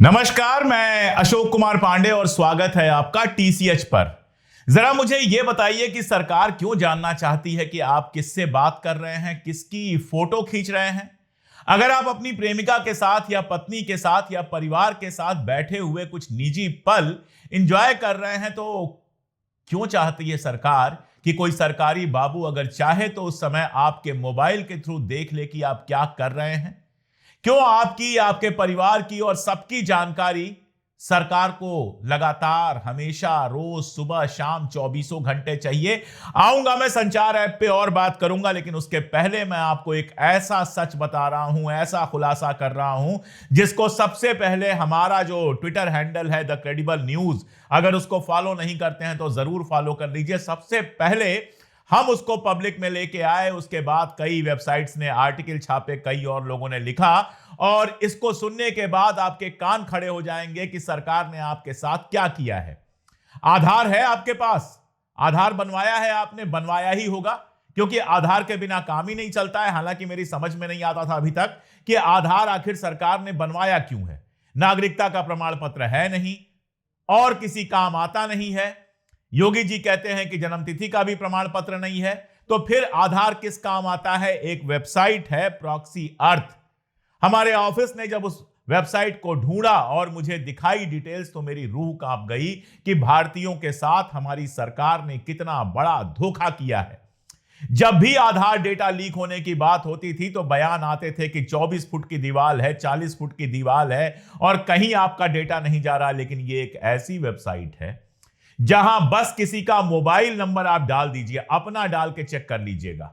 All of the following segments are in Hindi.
नमस्कार, मैं अशोक कुमार पांडे और स्वागत है आपका टीसीएच पर। जरा मुझे यह बताइए कि सरकार क्यों जानना चाहती है कि आप किससे बात कर रहे हैं, किसकी फोटो खींच रहे हैं। अगर आप अपनी प्रेमिका के साथ या पत्नी के साथ या परिवार के साथ बैठे हुए कुछ निजी पल एंजॉय कर रहे हैं तो क्यों चाहती है सरकार कि कोई सरकारी बाबू अगर चाहे तो उस समय आपके मोबाइल के थ्रू देख ले कि आप क्या कर रहे हैं। क्यों आपकी, आपके परिवार की और सबकी जानकारी सरकार को लगातार, हमेशा, रोज, सुबह शाम, चौबीसों घंटे चाहिए। आऊंगा मैं संचार ऐप पे और बात करूंगा, लेकिन उसके पहले मैं आपको एक ऐसा सच बता रहा हूं, ऐसा खुलासा कर रहा हूं जिसको सबसे पहले हमारा जो ट्विटर हैंडल है द क्रेडिबल न्यूज, अगर उसको फॉलो नहीं करते हैं तो जरूर फॉलो कर लीजिए। सबसे पहले हम उसको पब्लिक में लेके आए, उसके बाद कई वेबसाइट्स ने आर्टिकल छापे, कई और लोगों ने लिखा, और इसको सुनने के बाद आपके कान खड़े हो जाएंगे कि सरकार ने आपके साथ क्या किया है। आधार है आपके पास, आधार बनवाया है आपने, बनवाया ही होगा, क्योंकि आधार के बिना काम ही नहीं चलता है। हालांकि मेरी समझ में नहीं आता था अभी तक कि आधार आखिर सरकार ने बनवाया क्यों है। नागरिकता का प्रमाण पत्र है नहीं और किसी काम आता नहीं है। योगी जी कहते हैं कि जन्मतिथि का भी प्रमाण पत्र नहीं है, तो फिर आधार किस काम आता है। एक वेबसाइट है प्रॉक्सी अर्थ। हमारे ऑफिस ने जब उस वेबसाइट को ढूंढा और मुझे दिखाई डिटेल्स तो मेरी रूह कांप गई कि भारतीयों के साथ हमारी सरकार ने कितना बड़ा धोखा किया है। जब भी आधार डेटा लीक होने की बात होती थी तो बयान आते थे कि 24 फुट की दीवार है, 40 फुट की दीवार है और कहीं आपका डेटा नहीं जा रहा। लेकिन ये एक ऐसी वेबसाइट है जहां बस किसी का मोबाइल नंबर आप डाल दीजिए, अपना डाल के चेक कर लीजिएगा,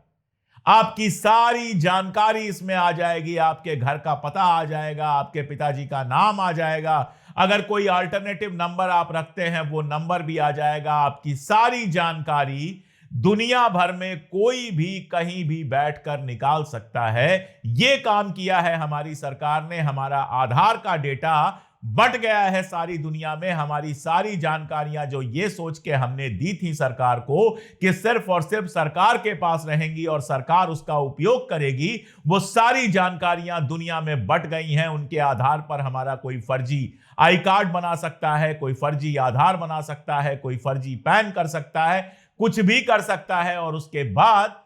आपकी सारी जानकारी इसमें आ जाएगी। आपके घर का पता आ जाएगा, आपके पिताजी का नाम आ जाएगा, अगर कोई अल्टरनेटिव नंबर आप रखते हैं वो नंबर भी आ जाएगा। आपकी सारी जानकारी दुनिया भर में कोई भी कहीं भी बैठकर निकाल सकता है। यह काम किया है हमारी सरकार ने। हमारा आधार का डेटा बट गया है सारी दुनिया में। हमारी सारी जानकारियां जो ये सोच के हमने दी थी सरकार को कि सिर्फ और सिर्फ सरकार के पास रहेंगी और सरकार उसका उपयोग करेगी, वो सारी जानकारियां दुनिया में बट गई हैं। उनके आधार पर हमारा कोई फर्जी आई कार्ड बना सकता है, कोई फर्जी आधार बना सकता है, कोई फर्जी पैन कर सकता है, कुछ भी कर सकता है। और उसके बाद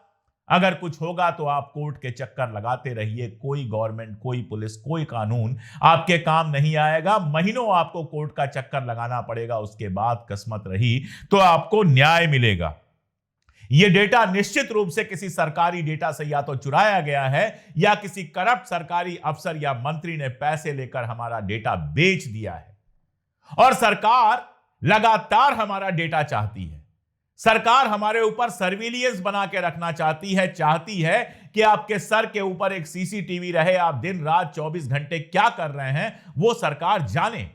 अगर कुछ होगा तो आप कोर्ट के चक्कर लगाते रहिए। कोई गवर्नमेंट, कोई पुलिस, कोई कानून आपके काम नहीं आएगा। महीनों आपको कोर्ट का चक्कर लगाना पड़ेगा, उसके बाद किस्मत रही तो आपको न्याय मिलेगा। यह डेटा निश्चित रूप से किसी सरकारी डेटा से या तो चुराया गया है या किसी करप्ट सरकारी अफसर या मंत्री ने पैसे लेकर हमारा डेटा बेच दिया है। और सरकार लगातार हमारा डेटा चाहती है। सरकार हमारे ऊपर सर्विलियंस बना के रखना चाहती है कि आपके सर के ऊपर एक सीसीटीवी रहे, आप दिन रात 24 घंटे क्या कर रहे हैं वो सरकार जाने।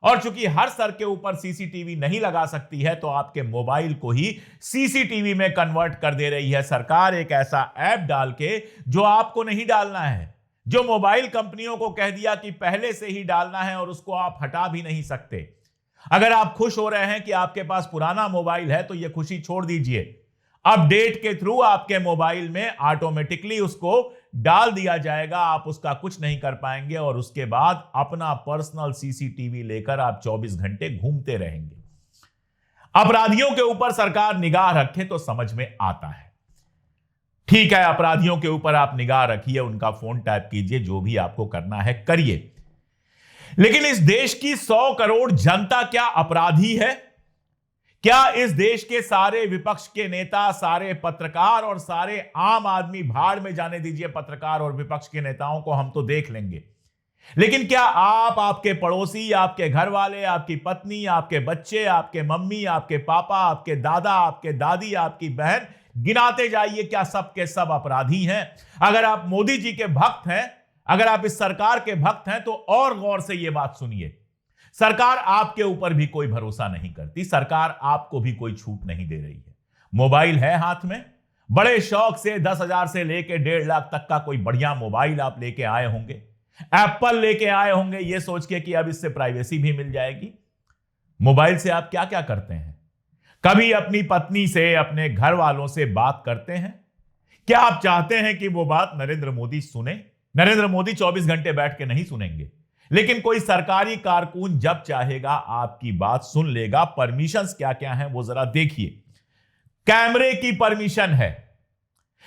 और चूंकि हर सर के ऊपर सीसीटीवी नहीं लगा सकती है तो आपके मोबाइल को ही सीसीटीवी में कन्वर्ट कर दे रही है सरकार, एक ऐसा ऐप डाल के जो आपको नहीं डालना है, जो मोबाइल कंपनियों को कह दिया कि पहले से ही डालना है और उसको आप हटा भी नहीं सकते। अगर आप खुश हो रहे हैं कि आपके पास पुराना मोबाइल है तो यह खुशी छोड़ दीजिए। अपडेट के थ्रू आपके मोबाइल में ऑटोमेटिकली उसको डाल दिया जाएगा, आप उसका कुछ नहीं कर पाएंगे और उसके बाद अपना पर्सनल सीसीटीवी लेकर आप 24 घंटे घूमते रहेंगे। अपराधियों के ऊपर सरकार निगाह रखे तो समझ में आता है। ठीक है, अपराधियों के ऊपर आप निगाह रखिए, उनका फोन टैप कीजिए, जो भी आपको करना है करिए। लेकिन इस देश की 100 करोड़ जनता क्या अपराधी है? क्या इस देश के सारे विपक्ष के नेता, सारे पत्रकार और सारे आम आदमी, भाड़ में जाने दीजिए पत्रकार और विपक्ष के नेताओं को, हम तो देख लेंगे। लेकिन क्या आप, आपके पड़ोसी, आपके घर वाले, आपकी पत्नी, आपके बच्चे, आपके मम्मी, आपके पापा, आपके दादा, आपके दादी, आपकी बहन, गिनाते जाइए, क्या सब के सब अपराधी हैं? अगर आप मोदी जी के भक्त हैं, अगर आप इस सरकार के भक्त हैं तो और गौर से यह बात सुनिए। सरकार आपके ऊपर भी कोई भरोसा नहीं करती, सरकार आपको भी कोई छूट नहीं दे रही है। मोबाइल है हाथ में, बड़े शौक से 10,000 से लेके 1.5 लाख तक का कोई बढ़िया मोबाइल आप लेके आए होंगे, एप्पल लेके आए होंगे ये सोच के कि अब इससे प्राइवेसी भी मिल जाएगी। मोबाइल से आप क्या क्या करते हैं? कभी अपनी पत्नी से, अपने घर वालों से बात करते हैं? क्या आप चाहते हैं कि वो बात नरेंद्र मोदी सुने? नरेंद्र मोदी 24 घंटे बैठ के नहीं सुनेंगे, लेकिन कोई सरकारी कारकुन जब चाहेगा आपकी बात सुन लेगा। परमिशंस क्या क्या हैं वो जरा देखिए। कैमरे की परमिशन है,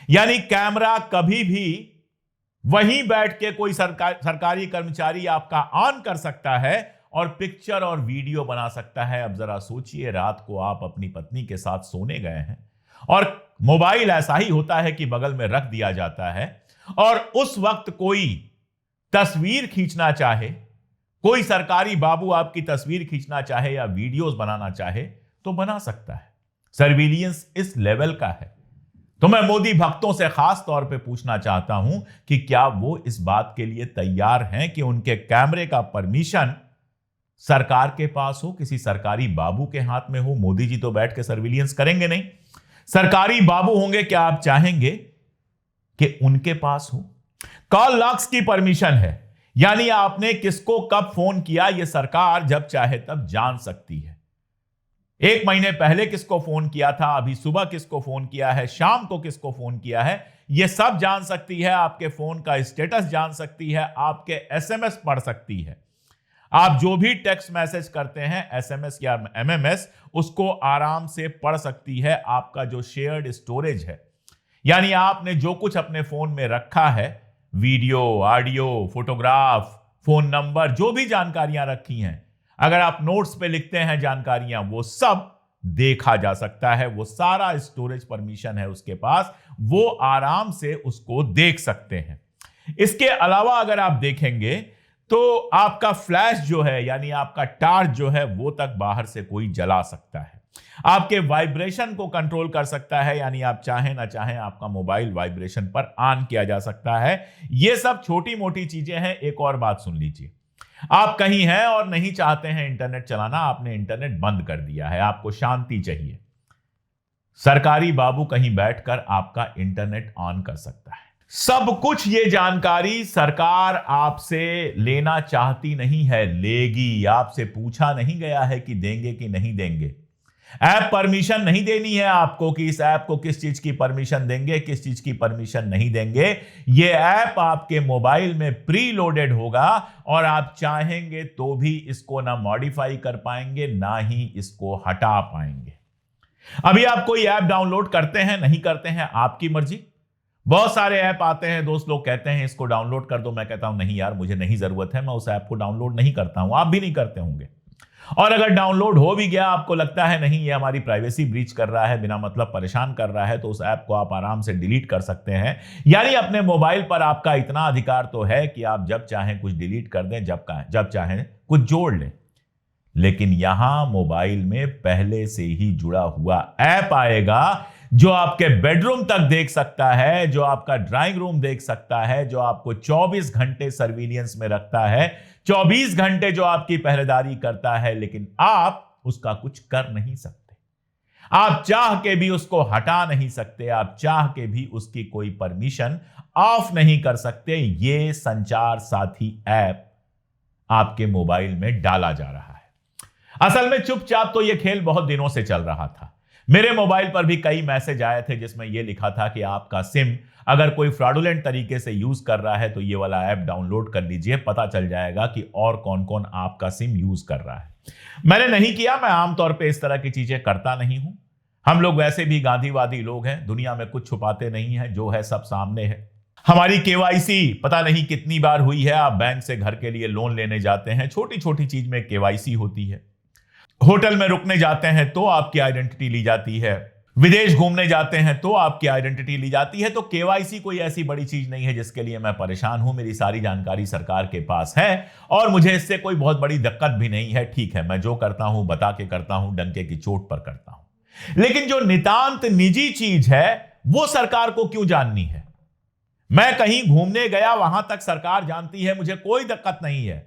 यानी कैमरा कभी भी वहीं बैठ के कोई सरकारी कर्मचारी आपका ऑन कर सकता है और पिक्चर और वीडियो बना सकता है। अब जरा सोचिए, रात को आप अपनी पत्नी के साथ सोने गए हैं और मोबाइल ऐसा ही होता है कि बगल में रख दिया जाता है और उस वक्त कोई तस्वीर खींचना चाहे, कोई सरकारी बाबू आपकी तस्वीर खींचना चाहे या वीडियोस बनाना चाहे तो बना सकता है। सर्विलियंस इस लेवल का है। तो मैं मोदी भक्तों से खास तौर पे पूछना चाहता हूं कि क्या वो इस बात के लिए तैयार हैं कि उनके कैमरे का परमिशन सरकार के पास हो, किसी सरकारी बाबू के हाथ में हो? मोदी जी तो बैठ के सर्विलियंस करेंगे नहीं। सरकारी बाबू होंगे, क्या आप चाहेंगे कि उनके पास हो? कॉल लॉग्स की परमिशन है, यानी आपने किसको कब फोन किया यह सरकार जब चाहे तब जान सकती है। 1 महीने पहले किसको फोन किया था, अभी सुबह किसको फोन किया है, शाम को किसको फोन किया है, यह सब जान सकती है। आपके फोन का स्टेटस जान सकती है, आपके एसएमएस पढ़ सकती है। आप जो भी टेक्स्ट मैसेज करते हैं, एसएमएस या एमएमएस, उसको आराम से पढ़ सकती है। आपका जो शेयर्ड स्टोरेज है, यानी आपने जो कुछ अपने फोन में रखा है, video, audio, photograph, phone number, जो भी जानकारियां रखी हैं, अगर आप नोट्स पे लिखते हैं जानकारियां, वो सब देखा जा सकता है। वो सारा स्टोरेज परमिशन है उसके पास, वो आराम से उसको देख सकते हैं। इसके अलावा अगर आप देखेंगे तो आपका फ्लैश जो है, यानी आपका टार्च जो है, वो तक बाहर से कोई जला सकता है। आपके वाइब्रेशन को कंट्रोल कर सकता है, यानी आप चाहें ना चाहें आपका मोबाइल वाइब्रेशन पर ऑन किया जा सकता है। ये सब छोटी मोटी चीजें हैं। एक और बात सुन लीजिए, आप कहीं हैं और नहीं चाहते हैं इंटरनेट चलाना, आपने इंटरनेट बंद कर दिया है, आपको शांति चाहिए, सरकारी बाबू कहीं बैठकर आपका इंटरनेट ऑन कर सकता है। सब कुछ ये जानकारी सरकार आपसे लेना चाहती नहीं है, लेगी। आपसे पूछा नहीं गया है कि देंगे कि नहीं देंगे। ऐप परमिशन नहीं देनी है आपको कि इस ऐप को किस चीज की परमिशन देंगे, किस चीज की परमिशन नहीं देंगे। ये ऐप आपके मोबाइल में प्री लोडेड होगा और आप चाहेंगे तो भी इसको ना मॉडिफाई कर पाएंगे, ना ही इसको हटा पाएंगे। अभी आप कोई ऐप डाउनलोड करते हैं, नहीं करते हैं, आपकी मर्जी। बहुत सारे ऐप आते हैं, दोस्त लोग कहते हैं इसको डाउनलोड कर दो, मैं कहता हूं नहीं यार, मुझे नहीं जरूरत है, मैं उस ऐप को डाउनलोड नहीं करता हूं। आप भी नहीं करते होंगे। और अगर डाउनलोड हो भी गया, आपको लगता है नहीं ये हमारी प्राइवेसी ब्रीच कर रहा है, बिना मतलब परेशान कर रहा है, तो उस ऐप को आप आराम से डिलीट कर सकते हैं। यानी अपने मोबाइल पर आपका इतना अधिकार तो है कि आप जब चाहें कुछ डिलीट कर दें, जब चाहें कुछ जोड़ लें। लेकिन यहां मोबाइल में पहले से ही जुड़ा हुआ ऐप आएगा जो आपके बेडरूम तक देख सकता है, जो आपका ड्राइंग रूम देख सकता है, जो आपको 24 घंटे सर्विलियंस में रखता है, 24 घंटे जो आपकी पहरेदारी करता है, लेकिन आप उसका कुछ कर नहीं सकते। आप चाह के भी उसको हटा नहीं सकते, आप चाह के भी उसकी कोई परमिशन ऑफ नहीं कर सकते। यह संचार साथी ऐप आपके मोबाइल में डाला जा रहा है। असल में चुपचाप तो यह खेल बहुत दिनों से चल रहा था। मेरे मोबाइल पर भी कई मैसेज आए थे जिसमें यह लिखा था कि आपका सिम अगर कोई फ्रॉडुलेंट तरीके से यूज कर रहा है तो ये वाला ऐप डाउनलोड कर लीजिए, पता चल जाएगा कि और कौन कौन आपका सिम यूज कर रहा है। मैंने नहीं किया, मैं आमतौर पे इस तरह की चीजें करता नहीं हूं। हम लोग वैसे भी गांधीवादी लोग हैं, दुनिया में कुछ छुपाते नहीं है, जो है सब सामने है। हमारी केवाईसी पता नहीं कितनी बार हुई है। आप बैंक से घर के लिए लोन लेने जाते हैं, छोटी छोटी चीज में केवाईसी होती है। होटल में रुकने जाते हैं तो आपकी आइडेंटिटी ली जाती है, विदेश घूमने जाते हैं तो आपकी आइडेंटिटी ली जाती है। तो केवाईसी कोई ऐसी बड़ी चीज नहीं है जिसके लिए मैं परेशान हूं। मेरी सारी जानकारी सरकार के पास है और मुझे इससे कोई बहुत बड़ी दिक्कत भी नहीं है। ठीक है, मैं जो करता हूं बता के करता हूं, डंके की चोट पर करता हूं। लेकिन जो नितांत निजी चीज है वो सरकार को क्यों जाननी है? मैं कहीं घूमने गया, वहां तक सरकार जानती है, मुझे कोई दिक्कत नहीं है।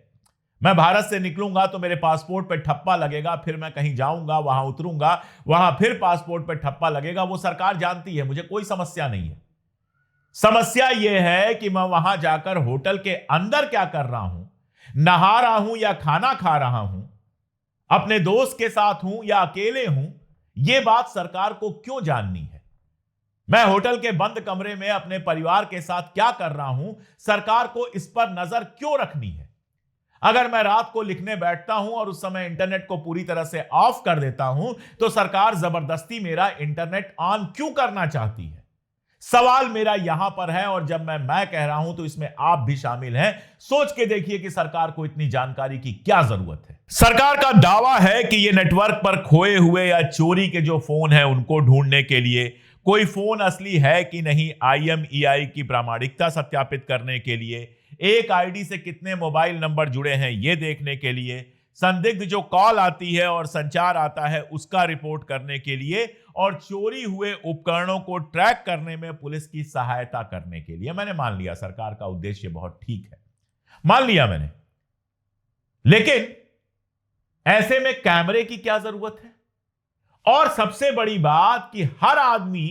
मैं भारत से निकलूंगा तो मेरे पासपोर्ट पे ठप्पा लगेगा, फिर मैं कहीं जाऊंगा, वहां उतरूंगा, वहां फिर पासपोर्ट पे ठप्पा लगेगा, वो सरकार जानती है, मुझे कोई समस्या नहीं है। समस्या यह है कि मैं वहां जाकर होटल के अंदर क्या कर रहा हूं, नहा रहा हूं या खाना खा रहा हूं, अपने दोस्त के साथ हूं या अकेले हूं, यह बात सरकार को क्यों जाननी है? मैं होटल के बंद कमरे में अपने परिवार के साथ क्या कर रहा हूं, सरकार को इस पर नजर क्यों रखनी है? अगर मैं रात को लिखने बैठता हूं और उस समय इंटरनेट को पूरी तरह से ऑफ कर देता हूं, तो सरकार जबरदस्ती मेरा इंटरनेट ऑन क्यों करना चाहती है? सवाल मेरा यहां पर है, और जब मैं कह रहा हूं तो इसमें आप भी शामिल हैं। सोच के देखिए कि सरकार को इतनी जानकारी की क्या जरूरत है। सरकार का दावा है कि यह नेटवर्क पर खोए हुए या चोरी के जो फोन है उनको ढूंढने के लिए, कोई फोन असली है कि नहीं IMEI की प्रामाणिकता सत्यापित करने के लिए, एक आईडी से कितने मोबाइल नंबर जुड़े हैं यह देखने के लिए, संदिग्ध जो कॉल आती है और संचार आता है उसका रिपोर्ट करने के लिए, और चोरी हुए उपकरणों को ट्रैक करने में पुलिस की सहायता करने के लिए। मैंने मान लिया सरकार का उद्देश्य बहुत ठीक है, मान लिया मैंने, लेकिन ऐसे में कैमरे की क्या जरूरत है? और सबसे बड़ी बात कि हर आदमी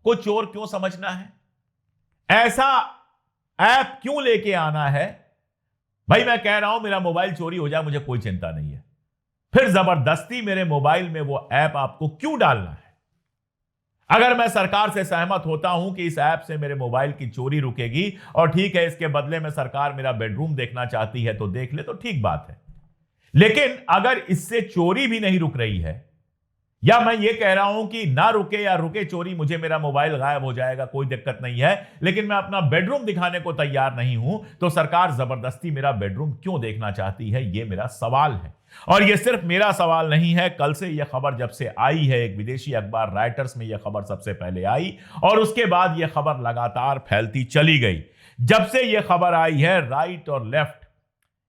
को चोर क्यों समझना है? ऐसा ऐप क्यों लेके आना है? भाई मैं कह रहा हूं मेरा मोबाइल चोरी हो जाए मुझे कोई चिंता नहीं है, फिर जबरदस्ती मेरे मोबाइल में वो ऐप आपको क्यों डालना है? अगर मैं सरकार से सहमत होता हूं कि इस ऐप से मेरे मोबाइल की चोरी रुकेगी और ठीक है, इसके बदले में सरकार मेरा बेडरूम देखना चाहती है तो देख ले, तो ठीक बात है। लेकिन अगर इससे चोरी भी नहीं रुक रही है, या मैं ये कह रहा हूं कि ना रुके या रुके चोरी, मुझे मेरा मोबाइल गायब हो जाएगा कोई दिक्कत नहीं है, लेकिन मैं अपना बेडरूम दिखाने को तैयार नहीं हूं, तो सरकार जबरदस्ती मेरा बेडरूम क्यों देखना चाहती है? यह मेरा सवाल है। और यह सिर्फ मेरा सवाल नहीं है, कल से यह खबर जब से आई है, एक विदेशी अखबार राइटर्स में यह खबर सबसे पहले आई और उसके बाद यह खबर लगातार फैलती चली गई। जब से यह खबर आई है, राइट और लेफ्ट,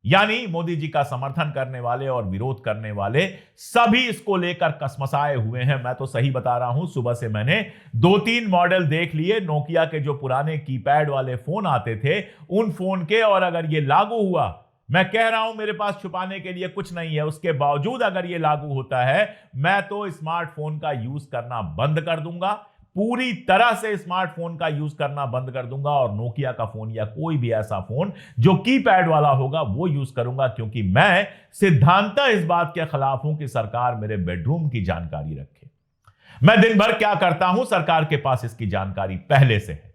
यानी मोदी जी का समर्थन करने वाले और विरोध करने वाले, सभी इसको लेकर कसमसाए हुए हैं। मैं तो सही बता रहा हूं, सुबह से मैंने 2-3 मॉडल देख लिए नोकिया के, जो पुराने कीपैड वाले फोन आते थे उन फोन के, और अगर ये लागू हुआ, मैं कह रहा हूं मेरे पास छुपाने के लिए कुछ नहीं है, उसके बावजूद अगर ये लागू होता है, मैं तो स्मार्टफोन का यूज करना बंद कर दूंगा, पूरी तरह से स्मार्टफोन का यूज करना बंद कर दूंगा, और नोकिया का फोन या कोई भी ऐसा फोन जो कीपैड वाला होगा वो यूज करूंगा, क्योंकि मैं सिद्धांतः इस बात के खिलाफ हूं कि सरकार मेरे बेडरूम की जानकारी रखे। मैं दिन भर क्या करता हूं, सरकार के पास इसकी जानकारी पहले से है।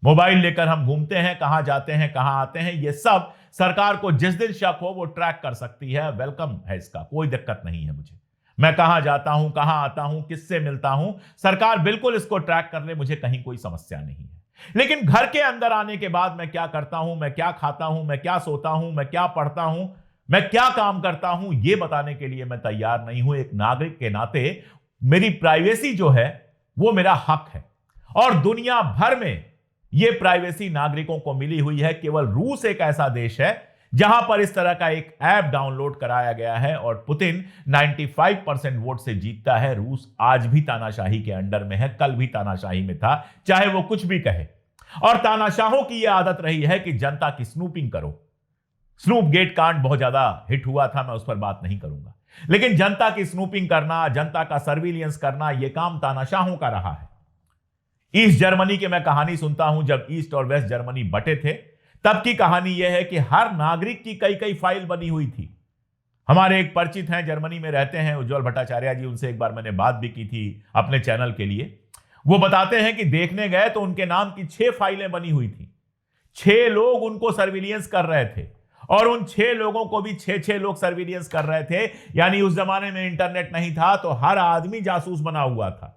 मोबाइल लेकर हम घूमते हैं, कहां जाते हैं, कहां आते हैं, यह सब सरकार को जिस दिन शक हो वो ट्रैक कर सकती है। वेलकम है इसका, कोई दिक्कत नहीं है मुझे। मैं कहां जाता हूं, कहां आता हूं, किससे मिलता हूं, सरकार बिल्कुल इसको ट्रैक कर ले, मुझे कहीं कोई समस्या नहीं है। लेकिन घर के अंदर आने के बाद मैं क्या करता हूं, मैं क्या खाता हूं, मैं क्या सोता हूं, मैं क्या पढ़ता हूं, मैं क्या काम करता हूं, यह बताने के लिए मैं तैयार नहीं हूं। एक नागरिक के नाते मेरी प्राइवेसी जो है वो मेरा हक है, और दुनिया भर में यह प्राइवेसी नागरिकों को मिली हुई है। केवल रूस एक ऐसा देश है जहां पर इस तरह का एक ऐप डाउनलोड कराया गया है, और पुतिन 95% वोट से जीतता है। रूस आज भी तानाशाही के अंडर में है, कल भी तानाशाही में था, चाहे वो कुछ भी कहे। और तानाशाहों की यह आदत रही है कि जनता की स्नूपिंग करो। स्नूप गेट कांड बहुत ज्यादा हिट हुआ था, मैं उस पर बात नहीं करूंगा, लेकिन जनता की स्नूपिंग करना, जनता का सर्विलियंस करना, यह काम तानाशाहों का रहा है। ईस्ट जर्मनी की मैं कहानी सुनता हूं, जब ईस्ट और वेस्ट जर्मनी बटे थे, तब की कहानी यह है कि हर नागरिक की कई कई फाइल बनी हुई थी। हमारे एक परिचित हैं, जर्मनी में रहते हैं, उज्जवल भट्टाचार्य जी, उनसे एक बार मैंने बात भी की थी अपने चैनल के लिए। वो बताते हैं कि देखने गए तो उनके नाम की 6 फाइलें बनी हुई थी। 6 लोग उनको सर्विलियंस कर रहे थे, और उन 6 लोगों को भी 6 लोग सर्विलियंस कर रहे थे। यानी उस जमाने में इंटरनेट नहीं था, तो हर आदमी जासूस बना हुआ था।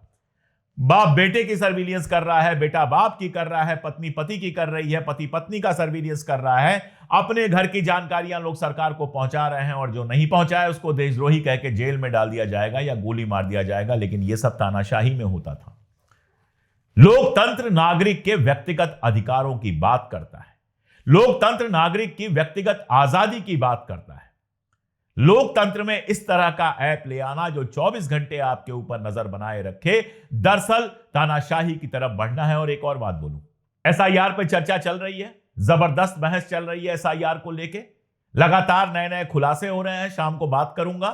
बाप बेटे की सर्विलियंस कर रहा है, बेटा बाप की कर रहा है, पत्नी पति की कर रही है, पति पत्नी का सर्विलियंस कर रहा है। अपने घर की जानकारियां लोग सरकार को पहुंचा रहे हैं, और जो नहीं पहुंचाए उसको देशद्रोही कह के जेल में डाल दिया जाएगा या गोली मार दिया जाएगा। लेकिन यह सब तानाशाही में होता था। लोकतंत्र नागरिक के व्यक्तिगत अधिकारों की बात करता है, लोकतंत्र नागरिक की व्यक्तिगत आजादी की बात करता है। लोकतंत्र में इस तरह का ऐप ले आना जो 24 घंटे आपके ऊपर नजर बनाए रखे, दरअसल तानाशाही की तरफ बढ़ना है। और एक और बात बोलूं, एसआईआर पर चर्चा चल रही है, जबरदस्त बहस चल रही है एसआईआर को लेके। लगातार नए नए खुलासे हो रहे हैं, शाम को बात करूंगा।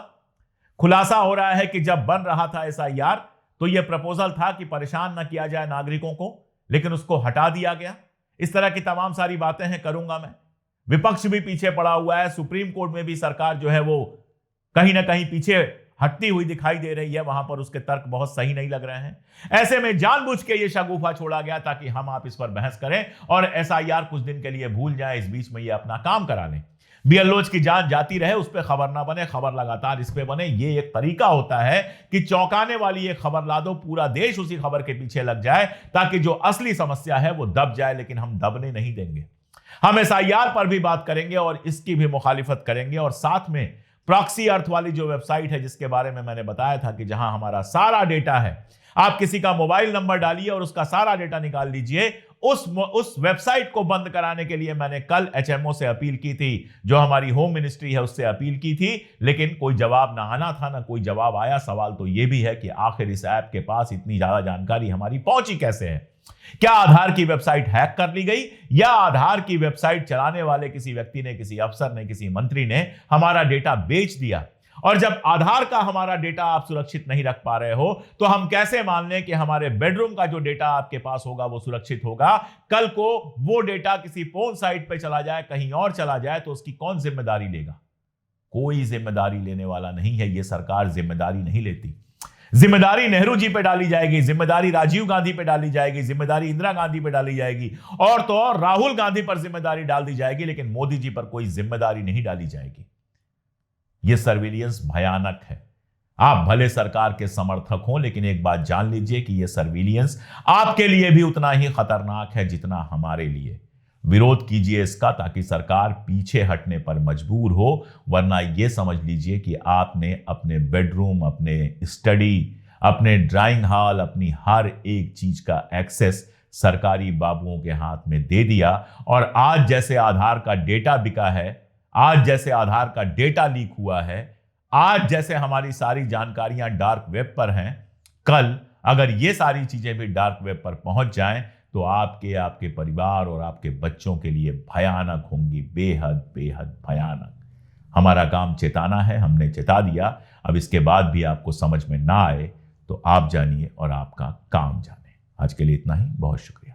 खुलासा हो रहा है कि जब बन रहा था एसआईआर तो यह प्रपोजल था कि परेशान न किया जाए नागरिकों को, लेकिन उसको हटा दिया गया। इस तरह की तमाम सारी बातें हैं, करूंगा मैं। विपक्ष भी पीछे पड़ा हुआ है, सुप्रीम कोर्ट में भी सरकार जो है वो कहीं ना कहीं पीछे हटती हुई दिखाई दे रही है, वहां पर उसके तर्क बहुत सही नहीं लग रहे हैं। ऐसे में जानबूझ के ये शगुफा छोड़ा गया ताकि हम आप इस पर बहस करें और एसआईआर कुछ दिन के लिए भूल जाए, इस बीच में ये अपना काम करा लें। बीएलओज की जान जाती रहे, उस पर खबर ना बने, खबर लगातार इस पे बने। ये एक तरीका होता है कि चौंकाने वाली एक खबर ला दो, पूरा देश उसी खबर के पीछे लग जाए ताकि जो असली समस्या है वो दब जाए। लेकिन हम दबने नहीं देंगे। हम एसआईआर पर भी बात करेंगे और इसकी भी मुखालिफत करेंगे, और साथ में प्रॉक्सी अर्थ वाली जो वेबसाइट है जिसके बारे में मैंने बताया था कि जहां हमारा सारा डेटा है, आप किसी का मोबाइल नंबर डालिए और उसका सारा डेटा निकाल लीजिए। उस वेबसाइट को बंद कराने के लिए मैंने कल एचएमओ से अपील की थी, जो हमारी होम मिनिस्ट्री है उससे अपील की थी, लेकिन कोई जवाब ना आना था, ना कोई जवाब आया। सवाल तो यह भी है कि आखिर इस ऐप के पास इतनी ज्यादा जानकारी हमारी पहुंची कैसे है? क्या आधार की वेबसाइट हैक कर ली गई, या आधार की वेबसाइट चलाने वाले किसी व्यक्ति ने, किसी अफसर ने, किसी मंत्री ने हमारा डेटा बेच दिया? और जब आधार का हमारा डेटा आप सुरक्षित नहीं रख पा रहे हो, तो हम कैसे मान लें कि हमारे बेडरूम का जो डेटा आपके पास होगा वो सुरक्षित होगा? कल को वो डेटा किसी पोर्न साइट पे चला जाए, कहीं और चला जाए, तो उसकी कौन जिम्मेदारी लेगा? कोई जिम्मेदारी लेने वाला नहीं है। ये सरकार जिम्मेदारी नहीं लेती। जिम्मेदारी नेहरू जी पे डाली जाएगी, जिम्मेदारी राजीव गांधी पे डाली जाएगी, जिम्मेदारी इंदिरा गांधी पे डाली जाएगी, और तो और राहुल गांधी पर जिम्मेदारी डाल दी जाएगी, लेकिन मोदी जी पर कोई जिम्मेदारी नहीं डाली जाएगी। यह सर्विलियंस भयानक है। आप भले सरकार के समर्थक हो, लेकिन एक बात जान लीजिए कि यह सर्विलियंस आपके लिए भी उतना ही खतरनाक है जितना हमारे लिए। विरोध कीजिए इसका, ताकि सरकार पीछे हटने पर मजबूर हो, वरना यह समझ लीजिए कि आपने अपने बेडरूम, अपने स्टडी, अपने ड्राइंग हॉल, अपनी हर एक चीज का एक्सेस सरकारी बाबुओं के हाथ में दे दिया। और आज जैसे आधार का डेटा बिका है, आज जैसे आधार का डेटा लीक हुआ है, आज जैसे हमारी सारी जानकारियां डार्क वेब पर हैं, कल अगर ये सारी चीजें भी डार्क वेब पर पहुंच जाएं तो आपके परिवार और आपके बच्चों के लिए भयानक होंगी, बेहद बेहद भयानक। हमारा काम चेताना है, हमने चेता दिया। अब इसके बाद भी आपको समझ में ना आए तो आप जानिए और आपका काम जाने। आज के लिए इतना ही, बहुत शुक्रिया।